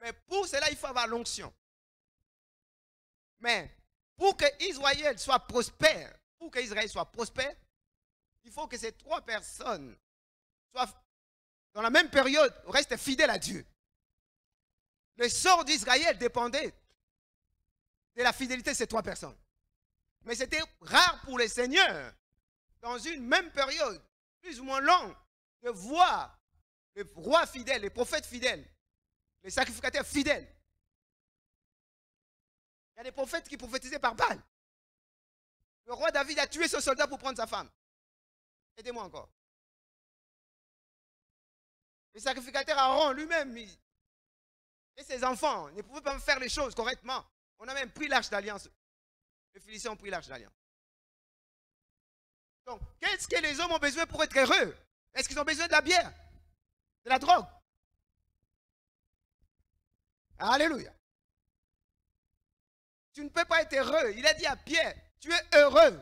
Mais pour cela, il faut avoir l'onction. Mais pour que Israël soit prospère, il faut que ces trois personnes soient, dans la même période, restent fidèles à Dieu. Le sort d'Israël dépendait de la fidélité de ces trois personnes. Mais c'était rare pour les seigneurs, dans une même période, plus ou moins longue, de voir les rois fidèles, les prophètes fidèles, les sacrificateurs fidèles. Il y a des prophètes qui prophétisaient par balle. Le roi David a tué ce soldat pour prendre sa femme. Aidez-moi encore. Le sacrificateur Aaron lui-même et ses enfants ne pouvaient pas faire les choses correctement. On a même pris l'arche d'alliance. Les Philistins ont pris l'arche d'alliance. Donc, qu'est-ce que les hommes ont besoin pour être heureux? Est-ce qu'ils ont besoin de la bière? De la drogue? Alléluia. Tu ne peux pas être heureux. Il a dit à Pierre, tu es heureux.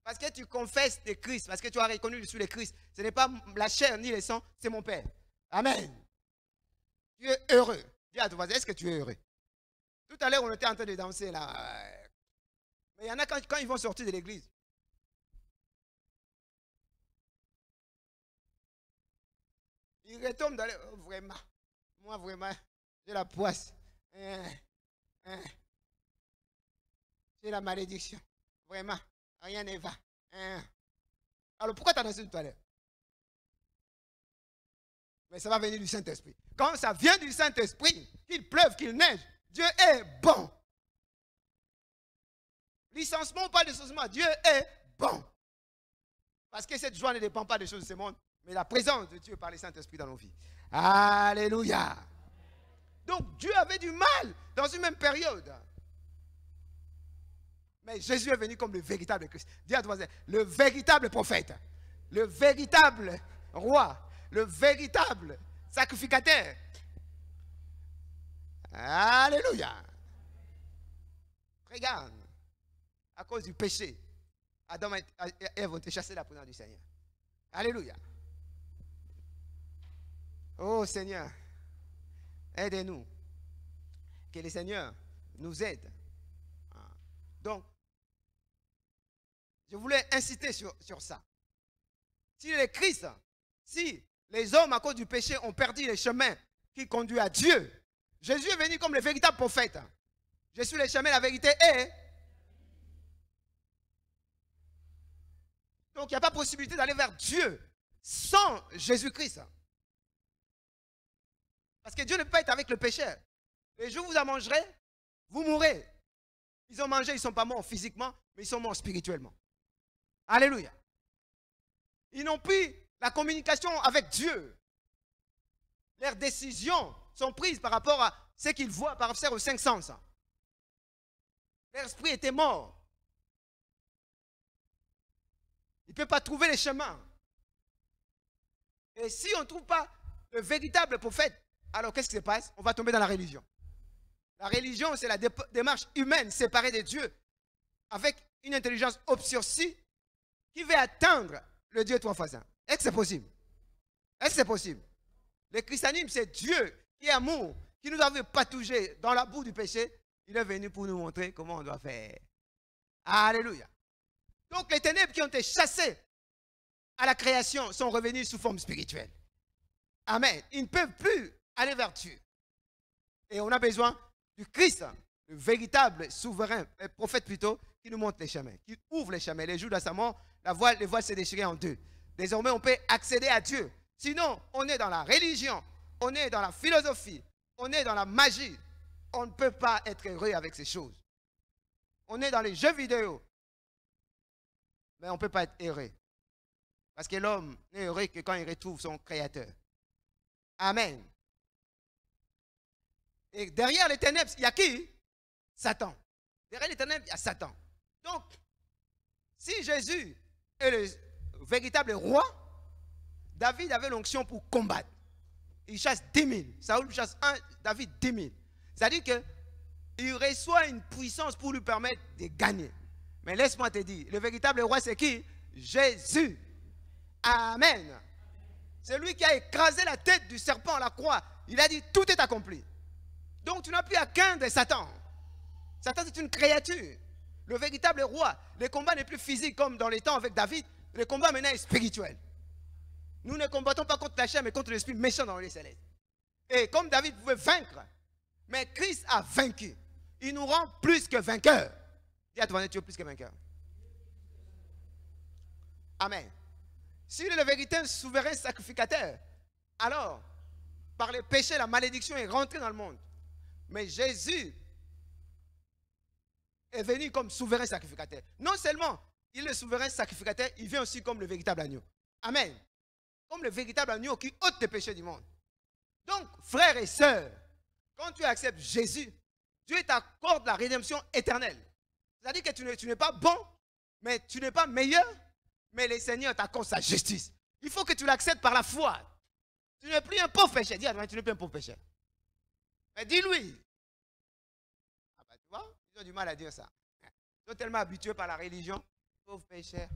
Parce que tu confesses le Christ, parce que tu as reconnu que je suis le Christ. Ce n'est pas la chair ni le sang, c'est mon Père. Amen. Tu es heureux. Dis à ton voisin, est-ce que tu es heureux? Tout à l'heure, on était en train de danser là. Mais il y en a quand ils vont sortir de l'église. Ils retombent dans les... Oh, vraiment. Moi, vraiment, j'ai la poisse. J'ai la malédiction. Vraiment. Rien ne va. Alors pourquoi tu as dansé tout à l'heure? Mais ça va venir du Saint-Esprit. Quand ça vient du Saint-Esprit, qu'il pleuve, qu'il neige, Dieu est bon. Licenciement ou pas de licenciement, Dieu est bon. Parce que cette joie ne dépend pas des choses de ce monde, mais la présence de Dieu par le Saint-Esprit dans nos vies. Alléluia. Donc Dieu avait du mal dans une même période. Mais Jésus est venu comme le véritable Christ. Dis à toi, le véritable prophète, le véritable roi, le véritable sacrificateur. Alléluia. Regarde, à cause du péché, Adam et Ève ont été chassés de la présence du Seigneur. Alléluia. Oh Seigneur, aidez-nous. Que le Seigneur nous aide. Donc, je voulais insister sur ça. Si le Christ, si les hommes à cause du péché ont perdu le chemin qui conduit à Dieu, Jésus est venu comme le véritable prophète. Je suis le chemin, la vérité et... Donc, il n'y a pas possibilité d'aller vers Dieu sans Jésus-Christ. Parce que Dieu ne peut pas être avec le pécheur. Les jours où vous en mangerez, vous mourrez. Ils ont mangé, ils ne sont pas morts physiquement, mais ils sont morts spirituellement. Alléluia. Ils n'ont plus la communication avec Dieu. Leurs décisions sont prises par rapport à ce qu'ils voient, par rapport aux 5 sens. Leur esprit était mort. Il ne peut pas trouver les chemins. Et si on ne trouve pas le véritable prophète, alors qu'est-ce qui se passe? On va tomber dans la religion. La religion, c'est la démarche humaine séparée de Dieu avec une intelligence obscurcie qui veut atteindre le Dieu trois fois saint. Est-ce que c'est possible? Est-ce que c'est possible? Le christianisme, c'est Dieu qui est amour, qui nous avait patouché dans la boue du péché. Il est venu pour nous montrer comment on doit faire. Alléluia. Donc les ténèbres qui ont été chassées à la création sont revenues sous forme spirituelle. Amen. Ils ne peuvent plus aller vers Dieu. Et on a besoin du Christ, le véritable souverain, le prophète plutôt, qui nous montre les chemins, qui ouvre les chemins. Les jours de sa mort, les voiles s'est déchirées en deux. Désormais, on peut accéder à Dieu. Sinon, on est dans la religion, on est dans la philosophie, on est dans la magie. On ne peut pas être heureux avec ces choses. On est dans les jeux vidéo, mais on ne peut pas être heureux. Parce que l'homme n'est heureux que quand il retrouve son Créateur. Amen. Et derrière les ténèbres, il y a qui? Satan. Derrière les ténèbres, il y a Satan. Donc, si Jésus est le véritable roi, David avait l'onction pour combattre. Il chasse 10 000. Saoul chasse David 10 000. C'est-à-dire qu'il reçoit une puissance pour lui permettre de gagner. Mais laisse-moi te dire, le véritable roi, c'est qui? Jésus. Amen. C'est lui qui a écrasé la tête du serpent à la croix. Il a dit, tout est accompli. Donc tu n'as plus à craindre Satan. Satan, c'est une créature. Le véritable roi, le combat n'est plus physique comme dans les temps avec David. Le combat maintenant est spirituel. Nous ne combattons pas contre la chair, mais contre l'esprit méchant dans les célestes. Et comme David pouvait vaincre, mais Christ a vaincu. Il nous rend plus que vainqueurs. Dis à toi, tu es plus que vainqueur. Amen. S'il est le véritable souverain sacrificateur, alors, par le péché, la malédiction est rentrée dans le monde. Mais Jésus est venu comme souverain sacrificateur. Non seulement il est le souverain sacrificateur, il vient aussi comme le véritable agneau. Amen. Comme le véritable agneau qui ôte les péchés du monde. Donc, frères et sœurs, quand tu acceptes Jésus, Dieu t'accorde la rédemption éternelle. C'est-à-dire que tu n'es pas bon, mais tu n'es pas meilleur, mais le Seigneur t'accorde sa justice. Il faut que tu l'acceptes par la foi. Tu n'es plus un pauvre pécheur. Dis à toi, tu n'es plus un pauvre pécheur. Mais dis-lui. Ah bah tu vois, ils ont du mal à dire ça. Ils sont tellement habitués par la religion. Pauvre pécheur.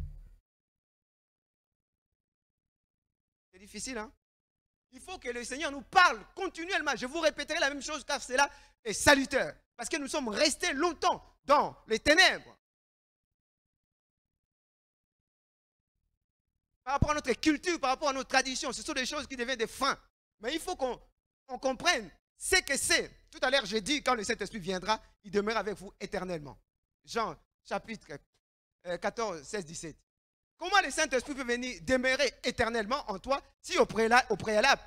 C'est difficile, hein? Il faut que le Seigneur nous parle continuellement. Je vous répéterai la même chose car cela est salutaire. Parce que nous sommes restés longtemps dans les ténèbres. Par rapport à notre culture, par rapport à nos traditions, ce sont des choses qui deviennent des freins. Mais il faut qu'on comprenne ce que c'est. Tout à l'heure, j'ai dit, quand le Saint-Esprit viendra, il demeure avec vous éternellement. Jean, chapitre 14, 16, 17. Comment le Saint-Esprit peut venir demeurer éternellement en toi si au préalable,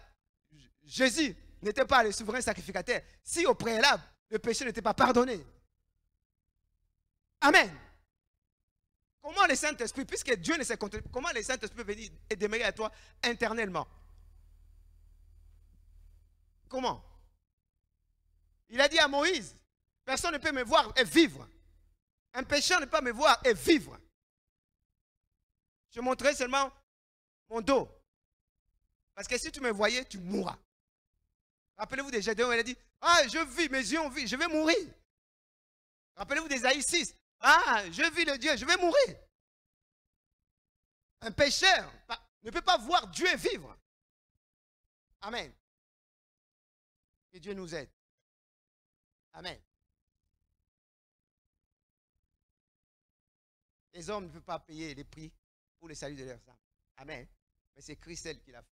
Jésus n'était pas le souverain sacrificateur, si au préalable, le péché n'était pas pardonné. Amen. Comment le Saint-Esprit, puisque Dieu ne s'est contrôlé, comment le Saint-Esprit peut venir et demeurer à toi internellement? Comment? Il a dit à Moïse, personne ne peut me voir et vivre. Un pécheur ne peut pas me voir et vivre. Je montrerai seulement mon dos. Parce que si tu me voyais, tu mourras. Rappelez-vous des Gédéon, il a dit, ah, je vis, mes yeux ont vu, je vais mourir. Rappelez-vous d'Ésaïe 6, ah, je vis le Dieu, je vais mourir. Un pécheur ne peut pas voir Dieu vivre. Amen. Que Dieu nous aide. Amen. Les hommes ne peuvent pas payer les prix pour le salut de leurs âmes. Amen. Mais c'est Christ qui l'a fait.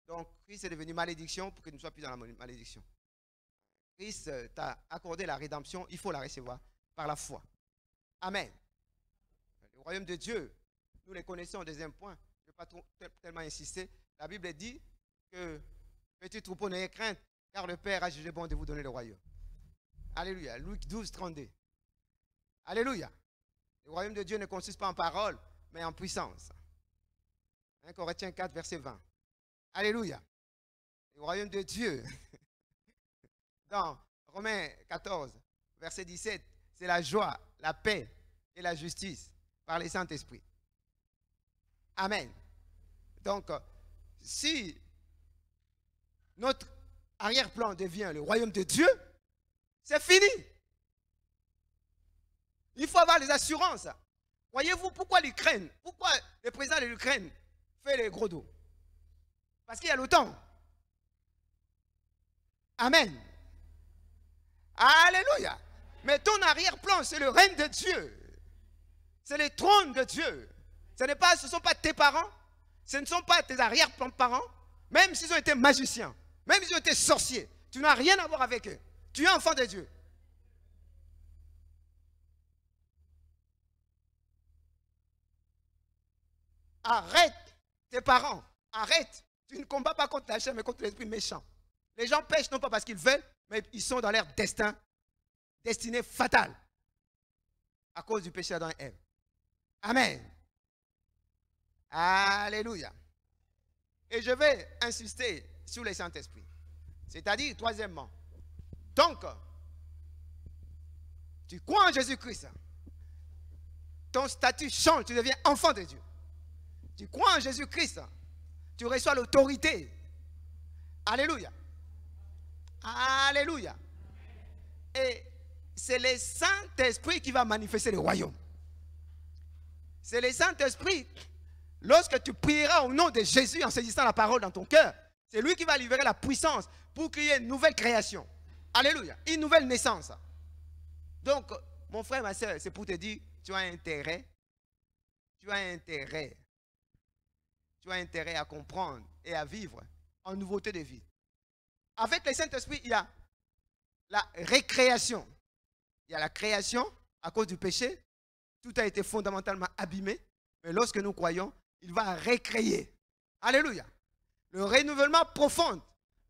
Donc, Christ est devenu malédiction pour que nous ne soyons plus dans la malédiction. Christ t'a accordé la rédemption, il faut la recevoir par la foi. Amen. Le royaume de Dieu, nous les connaissons au deuxième point. Je ne vais pas tellement insister. La Bible dit que petit troupeau n'ayez crainte, car le Père a jugé bon de vous donner le royaume. Alléluia. Luc 12, 32. Alléluia. Le royaume de Dieu ne consiste pas en parole, mais en puissance. 1 Corinthiens 4, verset 20. Alléluia. Le royaume de Dieu, dans Romains 14, verset 17, c'est la joie, la paix et la justice par le Saint-Esprit. Amen. Donc, si notre arrière-plan devient le royaume de Dieu, c'est fini. Il faut avoir les assurances. Voyez-vous pourquoi l'Ukraine, pourquoi le président de l'Ukraine fait les gros dos? Parce qu'il y a l'OTAN. Amen. Alléluia. Mais ton arrière-plan, c'est le règne de Dieu. C'est le trône de Dieu. Ce ne sont pas tes parents. Ce ne sont pas tes arrière-parents. Même s'ils ont été magiciens. Même s'ils ont été sorciers. Tu n'as rien à voir avec eux. Tu es enfant de Dieu. Arrête tes parents. Arrête. Tu ne combats pas contre la chair, mais contre l'esprit méchant. Les gens pêchent non pas parce qu'ils veulent, mais ils sont dans leur destin, destinée fatale, à cause du péché d'Adam et Ève. Amen. Alléluia. Et je vais insister sur le Saint-Esprit. C'est-à-dire, troisièmement, donc, tu crois en Jésus-Christ, ton statut change, tu deviens enfant de Dieu. Tu crois en Jésus-Christ, tu reçois l'autorité. Alléluia. Alléluia. Et c'est le Saint-Esprit qui va manifester le royaume. C'est le Saint-Esprit, lorsque tu prieras au nom de Jésus en saisissant la parole dans ton cœur, c'est lui qui va libérer la puissance pour créer une nouvelle création. Alléluia. Une nouvelle naissance. Donc, mon frère, ma soeur, c'est pour te dire, tu as intérêt. Tu as intérêt. Tu as intérêt à comprendre et à vivre en nouveauté de vie. Avec le Saint-Esprit, il y a la récréation. Il y a la création à cause du péché. Tout a été fondamentalement abîmé. Mais lorsque nous croyons, il va récréer. Alléluia. Le renouvellement profond.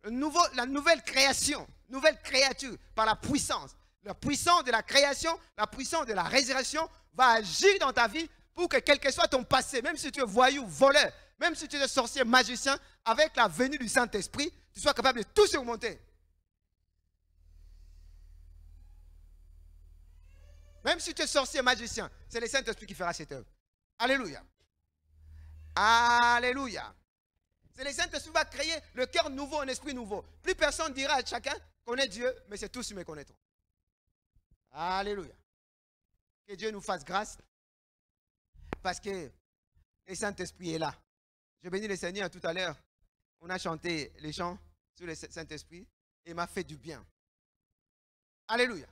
La nouvelle création. Nouvelle créature par la puissance. La puissance de la création, la puissance de la résurrection va agir dans ta vie pour que quel que soit ton passé, même si tu es voyou, voleur, même si tu es sorcier, magicien, avec la venue du Saint-Esprit, tu sois capable de tout surmonter. Même si tu es sorcier, magicien, c'est le Saint-Esprit qui fera cette œuvre. Alléluia. Alléluia. C'est le Saint-Esprit qui va créer le cœur nouveau, un esprit nouveau. Plus personne dira à chacun, connais Dieu, mais c'est tous qui me connaîtront. Alléluia. Que Dieu nous fasse grâce, parce que le Saint-Esprit est là. Je bénis le Seigneur tout à l'heure. On a chanté les chants sur le Saint-Esprit et il m'a fait du bien. Alléluia.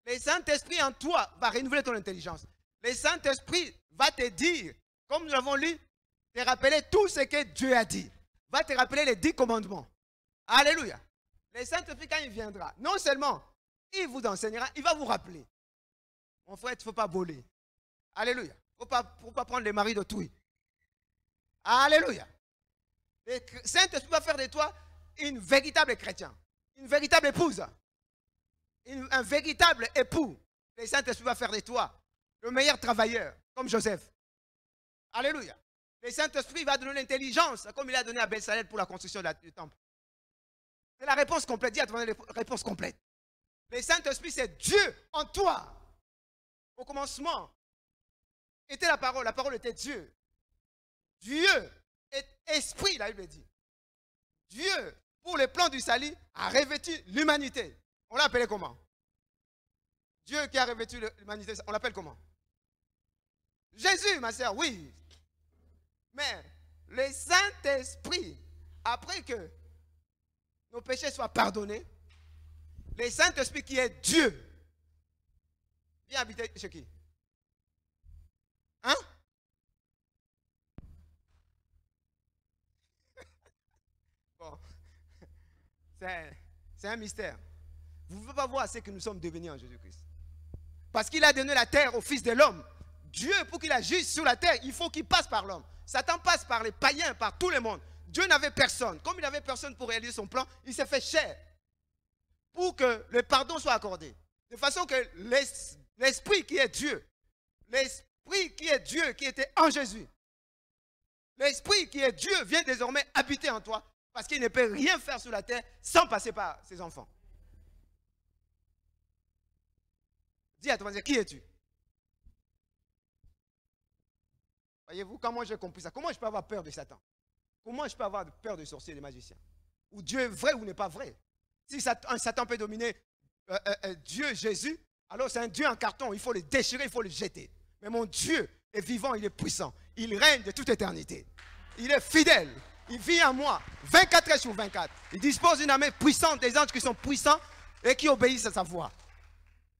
Le Saint-Esprit en toi va renouveler ton intelligence. Le Saint-Esprit va te dire, comme nous l'avons lu, te rappeler tout ce que Dieu a dit. Va te rappeler les 10 commandements. Alléluia. Le Saint-Esprit, quand il viendra, non seulement il vous enseignera, il va vous rappeler. Mon frère, il ne faut pas voler. Alléluia. Il ne faut pas prendre les maris d'autrui. Alléluia. Le Saint-Esprit va faire de toi une véritable chrétienne, une véritable épouse, un véritable époux, le Saint-Esprit va faire de toi le meilleur travailleur, comme Joseph. Alléluia. Le Saint-Esprit va donner l'intelligence, comme il a donné à Bezalel pour la construction du temple. C'est la réponse complète. Dis à toi, la réponse complète. Le Saint-Esprit, c'est Dieu en toi. Au commencement, était la parole était Dieu. Dieu est esprit, la Bible dit. Dieu, pour le plan du salut, a revêtu l'humanité. On l'a appelé comment? Dieu qui a revêtu l'humanité, on l'appelle comment? Jésus, ma sœur, oui. Mais le Saint-Esprit, après que nos péchés soient pardonnés, le Saint-Esprit qui est Dieu, vient habiter chez qui? Hein? Bon, c'est un mystère. Vous ne pouvez pas voir ce que nous sommes devenus en Jésus-Christ. Parce qu'il a donné la terre au Fils de l'homme. Dieu, pour qu'il agisse sur la terre, il faut qu'il passe par l'homme. Satan passe par les païens, par tout le monde. Dieu n'avait personne. Comme il n'avait personne pour réaliser son plan, il s'est fait chair pour que le pardon soit accordé. De façon que l'Esprit qui est Dieu, l'Esprit qui est Dieu, qui était en Jésus, l'Esprit qui est Dieu vient désormais habiter en toi parce qu'il ne peut rien faire sur la terre sans passer par ses enfants. Dis à toi, qui es-tu? Voyez-vous, comment j'ai compris ça? Comment je peux avoir peur de Satan? Comment je peux avoir peur des sorciers et des magiciens? Ou Dieu est vrai ou n'est pas vrai? Si Satan peut dominer Dieu, Jésus, alors c'est un Dieu en carton. Il faut le déchirer, il faut le jeter. Mais mon Dieu est vivant, il est puissant. Il règne de toute éternité. Il est fidèle. Il vit en moi 24 heures sur 24. Il dispose d'une armée puissante, des anges qui sont puissants et qui obéissent à sa voix.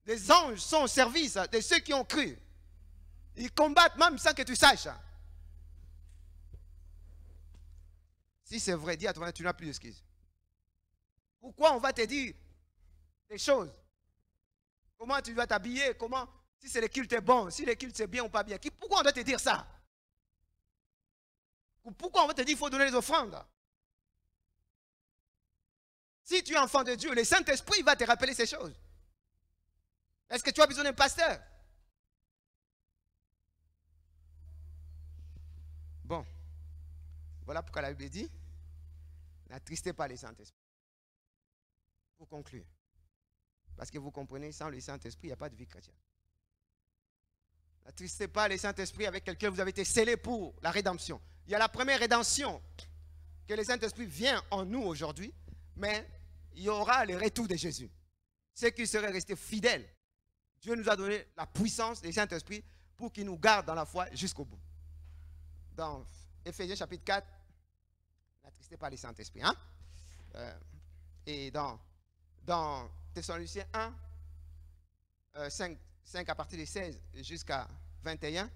Les anges sont au service de ceux qui ont cru. Ils combattent même sans que tu saches. Si c'est vrai, dis à toi, tu n'as plus d'excuses. Pourquoi on va te dire des choses? Comment tu dois t'habiller? Comment, si c'est le culte est bon, si le culte c'est bien ou pas bien. Pourquoi on doit te dire ça? Pourquoi on va te dire qu'il faut donner les offrandes? Si tu es enfant de Dieu, le Saint-Esprit va te rappeler ces choses. Est-ce que tu as besoin d'un pasteur? Bon, voilà pourquoi la Bible dit, n'attristez pas le Saint-Esprit. Pour conclure, parce que vous comprenez, sans le Saint-Esprit, il n'y a pas de vie chrétienne. N'attristez pas le Saint-Esprit avec lequel vous avez été scellés pour la rédemption. Il y a la première rédemption, que le Saint-Esprit vient en nous aujourd'hui, mais il y aura le retour de Jésus. Ceux qui seraient restés fidèles, Dieu nous a donné la puissance du Saint-Esprit pour qu'il nous garde dans la foi jusqu'au bout. Dans Éphésiens chapitre 4, n'attristez pas le Saint-Esprit. Hein? Et dans Thessaloniciens 1, 5 à partir de 16 jusqu'à 21,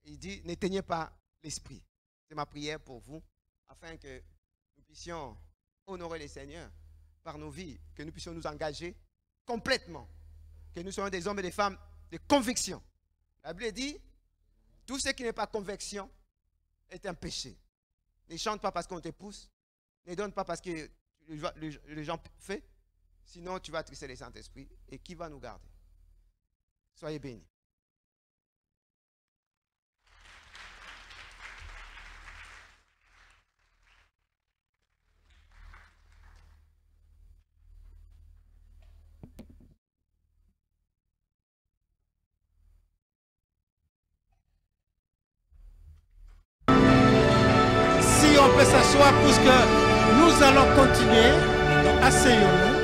il dit, n'éteignez pas l'esprit. C'est ma prière pour vous, afin que nous puissions honorer le Seigneur par nos vies, que nous puissions nous engager complètement, que nous soyons des hommes et des femmes de conviction. La Bible dit, tout ce qui n'est pas conviction est un péché. Ne chante pas parce qu'on te pousse, ne donne pas parce que les gens font, sinon tu vas attrister le Saint-Esprit. Et qui va nous garder? Soyez bénis. Si on peut s'asseoir puisque nous allons continuer, donc asseyons-nous.